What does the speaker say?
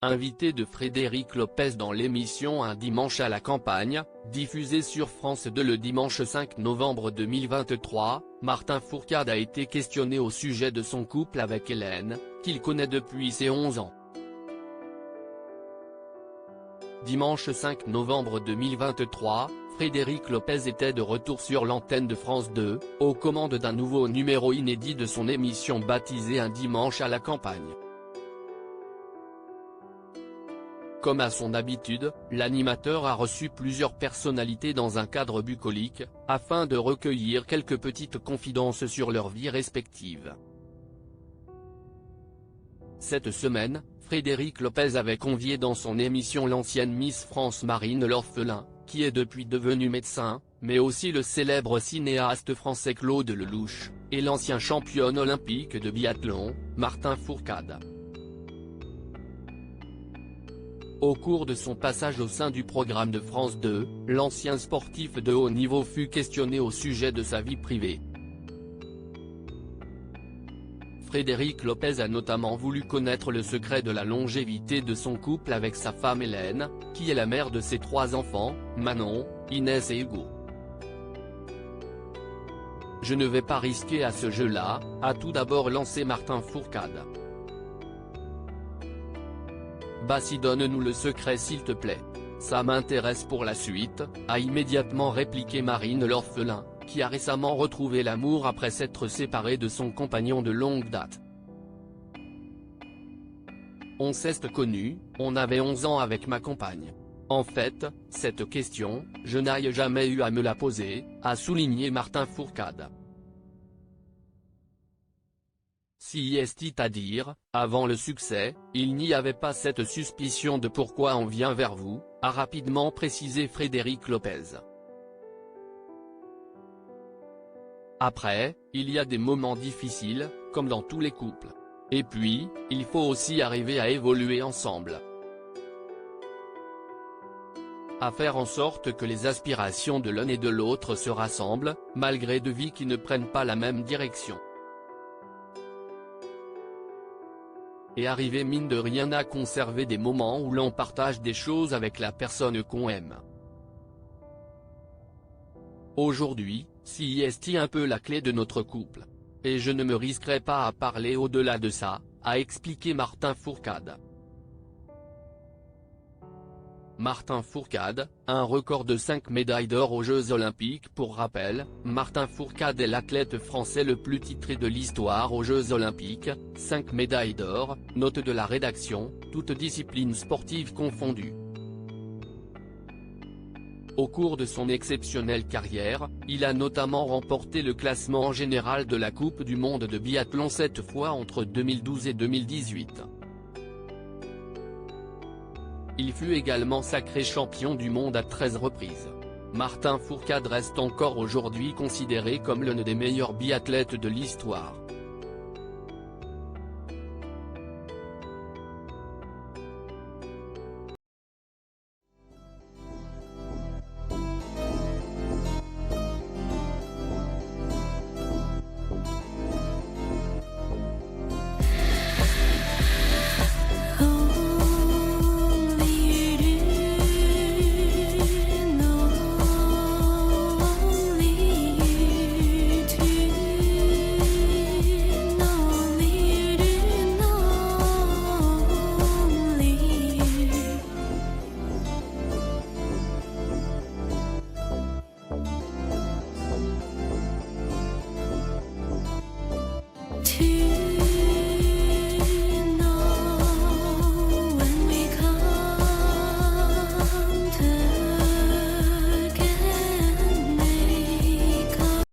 invité de Frédéric Lopez dans l'émission Un dimanche à la campagne, diffusée sur France 2 le dimanche 5 novembre 2023, Martin Fourcade a été questionné au sujet de son couple avec Hélène, qu'il connaît depuis ses 11 ans. Dimanche 5 novembre 2023, Frédéric Lopez était de retour sur l'antenne de France 2, aux commandes d'un nouveau numéro inédit de son émission baptisée Un dimanche à la campagne. Comme à son habitude, l'animateur a reçu plusieurs personnalités dans un cadre bucolique, afin de recueillir quelques petites confidences sur leur vie respective. Cette semaine, Frédéric Lopez avait convié dans son émission l'ancienne Miss France Marine L'Orphelin, qui est depuis devenue médecin, mais aussi le célèbre cinéaste français Claude Lelouch, et l'ancien championne olympique de biathlon, Martin Fourcade. Au cours de son passage au sein du programme de France 2, l'ancien sportif de haut niveau fut questionné au sujet de sa vie privée. Frédéric Lopez a notamment voulu connaître le secret de la longévité de son couple avec sa femme Hélène, qui est la mère de ses 3 enfants, Manon, Inès et Hugo. « Je ne vais pas risquer à ce jeu-là », a tout d'abord lancé Martin Fourcade. « Bassi, donne-nous le secret s'il te plaît. Ça m'intéresse pour la suite », a immédiatement répliqué Marine L'Orphelin, qui a récemment retrouvé l'amour après s'être séparée de son compagnon de longue date. « On s'est connus, on avait 11 ans avec ma compagne. En fait, cette question, je n'ai jamais eu à me la poser », a souligné Martin Fourcade. C'est-à-dire, avant le succès, il n'y avait pas cette suspicion de pourquoi on vient vers vous, a rapidement précisé Frédéric Lopez. Après, il y a des moments difficiles, comme dans tous les couples. Et puis, il faut aussi arriver à évoluer ensemble. À faire en sorte que les aspirations de l'un et de l'autre se rassemblent, malgré deux vies qui ne prennent pas la même direction. Et arriver mine de rien à conserver des moments où l'on partage des choses avec la personne qu'on aime. Aujourd'hui, c'est un peu la clé de notre couple. Et je ne me risquerai pas à parler au-delà de ça, a expliqué Martin Fourcade. Martin Fourcade, un record de 5 médailles d'or aux Jeux Olympiques. Pour rappel, Martin Fourcade est l'athlète français le plus titré de l'histoire aux Jeux Olympiques, 5 médailles d'or, note de la rédaction, toutes disciplines sportives confondues. Au cours de son exceptionnelle carrière, il a notamment remporté le classement général de la Coupe du monde de biathlon 7 fois entre 2012 et 2018. Il fut également sacré champion du monde à 13 reprises. Martin Fourcade reste encore aujourd'hui considéré comme l'un des meilleurs biathlètes de l'histoire.